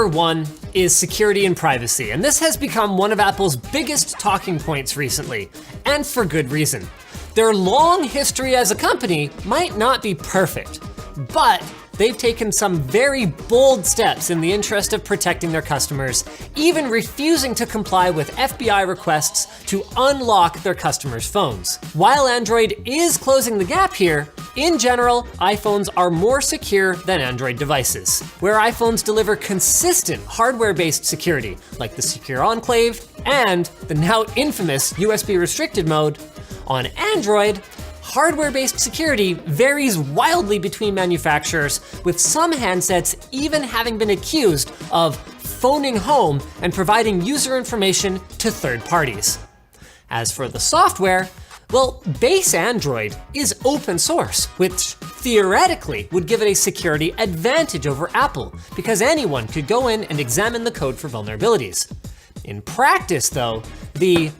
Number one is security and privacy, and this has become one of Apple's biggest talking points recently, and for good reason. Their long history as a company might not be perfect, but they've taken some very bold steps in the interest of protecting their customers, even refusing to comply with FBI requests to unlock their customers' phones. While Android is closing the gap here, in general, iPhones are more secure than Android devices. Where iPhones deliver consistent hardware-based security, like the Secure Enclave and the now infamous USB restricted mode, on Android, hardware-based security varies wildly between manufacturers, with some handsets even having been accused of phoning home and providing user information to third parties. As for the software, well, base Android is open source, which theoretically would give it a security advantage over Apple, because anyone could go in and examine the code for vulnerabilities. In practice though, the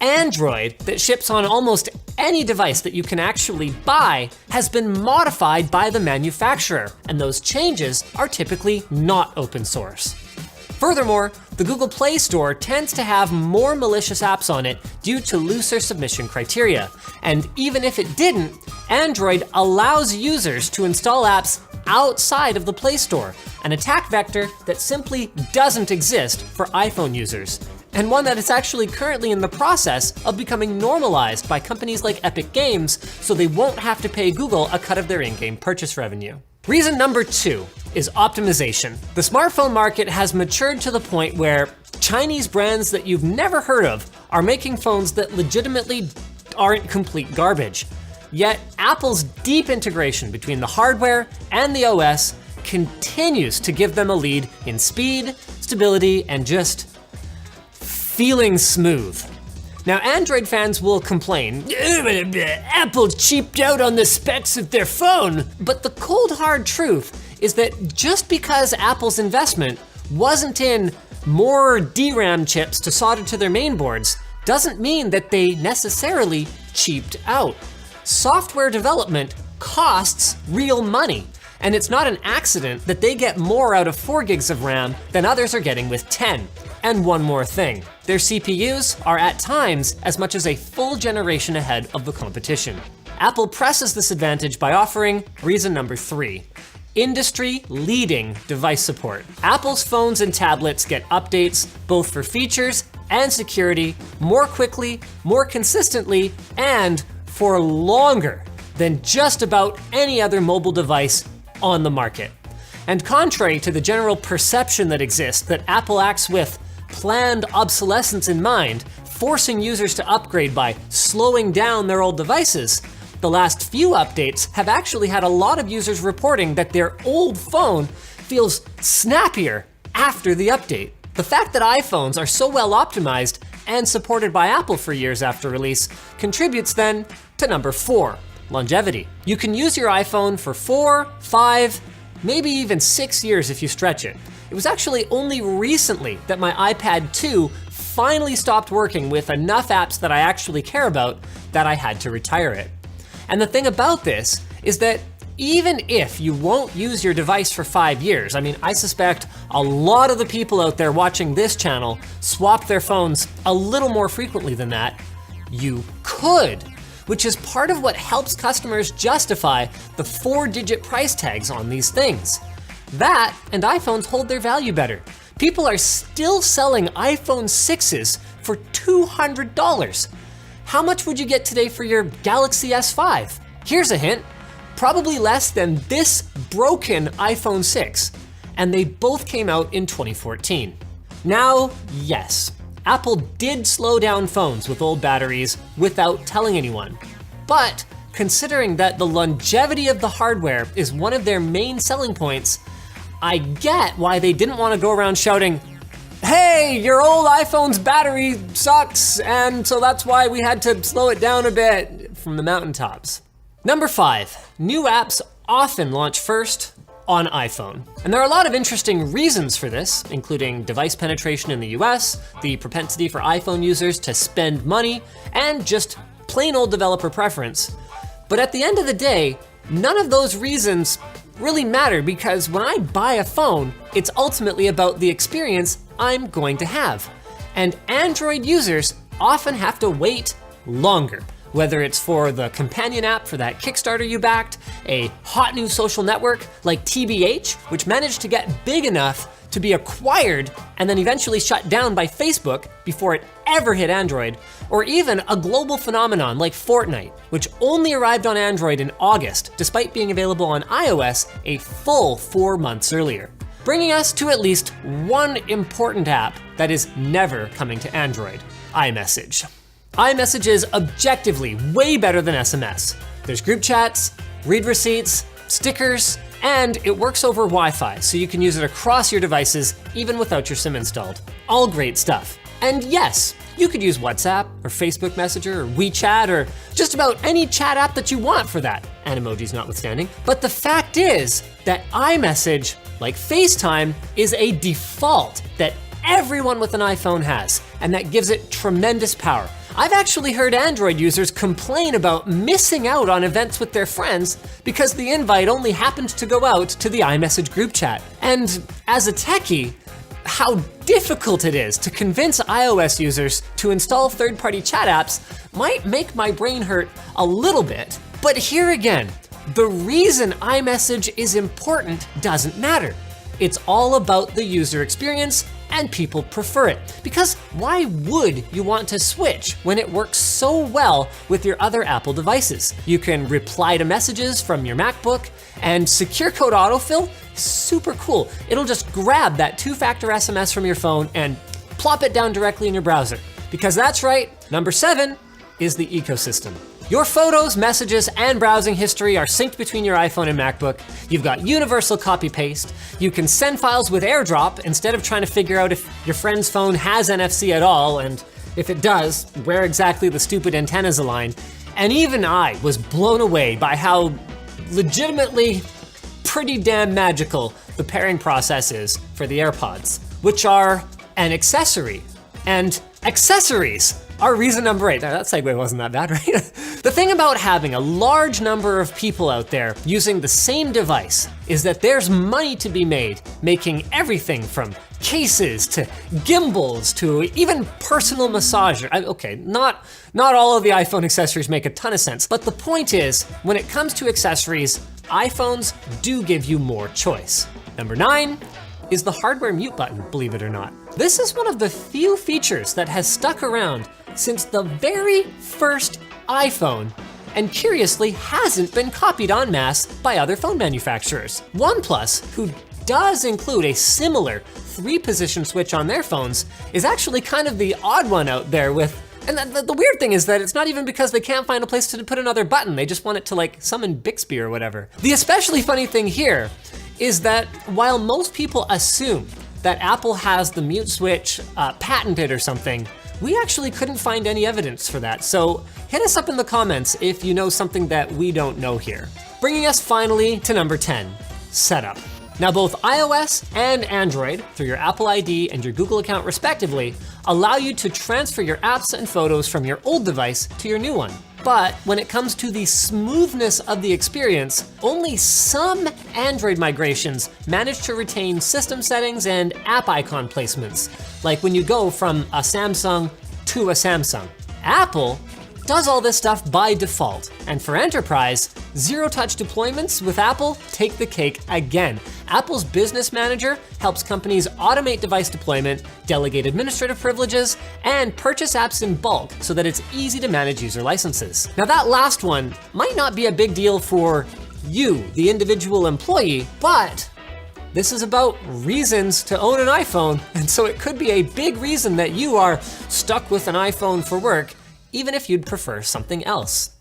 Android that ships on almost any device that you can actually buy has been modified by the manufacturer, and those changes are typically not open source. Furthermore, the Google Play Store tends to have more malicious apps on it due to looser submission criteria, and even if it didn't, Android allows users to install apps outside of the Play Store, an attack vector that simply doesn't exist for iPhone users, and one that is actually currently in the process of becoming normalized by companies like Epic Games, so they won't have to pay Google a cut of their in-game purchase revenue. Reason number two is optimization. The smartphone market has matured to the point where Chinese brands that you've never heard of are making phones that legitimately aren't complete garbage. Yet Apple's deep integration between the hardware and the OS continues to give them a lead in speed, stability, and just feeling smooth. Now, Android fans will complain, Apple cheaped out on the specs of their phone. But the cold hard truth is that just because Apple's investment wasn't in more DRAM chips to solder to their mainboards, doesn't mean that they necessarily cheaped out. Software development costs real money, and it's not an accident that they get more out of 4 gigs of RAM than others are getting with 10. And one more thing, their CPUs are at times as much as a full generation ahead of the competition. Apple presses this advantage by offering reason number 3, industry-leading device support. Apple's phones and tablets get updates both for features and security more quickly, more consistently, and for longer than just about any other mobile device on the market. And contrary to the general perception that exists that Apple acts with planned obsolescence in mind, forcing users to upgrade by slowing down their old devices, the last few updates have actually had a lot of users reporting that their old phone feels snappier after the update. The fact that iPhones are so well optimized and supported by Apple for years after release contributes then to number 4, longevity. You can use your iPhone for 4, 5, maybe even 6 years if you stretch it. It was actually only recently that my iPad 2 finally stopped working with enough apps that I actually care about that I had to retire it. And the thing about this is that even if you won't use your device for 5 years, I mean, I suspect a lot of the people out there watching this channel swap their phones a little more frequently than that, you could, which is part of what helps customers justify the 4-digit price tags on these things. That and iPhones hold their value better. People are still selling iPhone 6s for $200. How much would you get today for your Galaxy S5? Here's a hint, probably less than this broken iPhone 6, and they both came out in 2014. Now, yes, Apple did slow down phones with old batteries without telling anyone, but considering that the longevity of the hardware is one of their main selling points, I get why they didn't want to go around shouting, hey, your old iPhone's battery sucks, and so that's why we had to slow it down a bit from the mountaintops. Number 5, new apps often launch first on iPhone. And there are a lot of interesting reasons for this, including device penetration in the US, the propensity for iPhone users to spend money, and just plain old developer preference. But at the end of the day, none of those reasons really matter, because when I buy a phone, It's ultimately about the experience I'm going to have. And Android users often have to wait longer, whether it's for the companion app for that Kickstarter you backed, a hot new social network like TBH, which managed to get big enough to be acquired and then eventually shut down by Facebook before it ever hit Android, or even a global phenomenon like Fortnite, which only arrived on Android in August, despite being available on iOS a full 4 months earlier. Bringing us to at least one important app that is never coming to Android: iMessage. iMessage is objectively way better than SMS. There's group chats, read receipts, stickers, and it works over Wi-Fi, so you can use it across your devices even without your SIM installed. All great stuff. And yes, you could use WhatsApp or Facebook Messenger or WeChat or just about any chat app that you want for that, and emojis notwithstanding. But the fact is that iMessage, like FaceTime, is a default that everyone with an iPhone has, and that gives it tremendous power. I've actually heard Android users complain about missing out on events with their friends because the invite only happened to go out to the iMessage group chat. And as a techie, how difficult it is to convince iOS users to install third-party chat apps might make my brain hurt a little bit. But here again, the reason iMessage is important doesn't matter. It's all about the user experience, and people prefer it. Because why would you want to switch when it works so well with your other Apple devices? You can reply to messages from your MacBook, and secure code autofill, super cool. It'll just grab that 2-factor SMS from your phone and plop it down directly in your browser. Because that's right, number 7 is the ecosystem. Your photos, messages, and browsing history are synced between your iPhone and MacBook. You've got universal copy-paste. You can send files with AirDrop instead of trying to figure out if your friend's phone has NFC at all, and if it does, where exactly the stupid antennas align. And even I was blown away by how legitimately pretty damn magical the pairing process is for the AirPods, which are an accessory. And accessories are reason number 8. Now, that segue wasn't that bad, right? The thing about having a large number of people out there using the same device is that there's money to be made making everything from cases to gimbals to even personal massager. Okay, not all of the iPhone accessories make a ton of sense, but the point is, when it comes to accessories, iPhones do give you more choice. Number 9 is the hardware mute button, believe it or not. This is one of the few features that has stuck around since the very first iPhone, and curiously hasn't been copied en masse by other phone manufacturers. OnePlus, who does include a similar 3-position switch on their phones, is actually kind of the odd one out there with, and the weird thing is that it's not even because they can't find a place to put another button, they just want it to like summon Bixby or whatever. The especially funny thing here is that while most people assume that Apple has the mute switch patented or something, we actually couldn't find any evidence for that. So hit us up in the comments if you know something that we don't know here. Bringing us finally to number 10, setup. Now both iOS and Android, through your Apple ID and your Google account respectively, allow you to transfer your apps and photos from your old device to your new one. But when it comes to the smoothness of the experience, only some Android migrations manage to retain system settings and app icon placements, like when you go from a Samsung to a Samsung. Apple does all this stuff by default, and for enterprise, zero-touch deployments with Apple take the cake again. Apple's Business Manager helps companies automate device deployment, delegate administrative privileges, and purchase apps in bulk so that it's easy to manage user licenses. Now that last one might not be a big deal for you, the individual employee, but this is about reasons to own an iPhone, and so it could be a big reason that you are stuck with an iPhone for work, even if you'd prefer something else.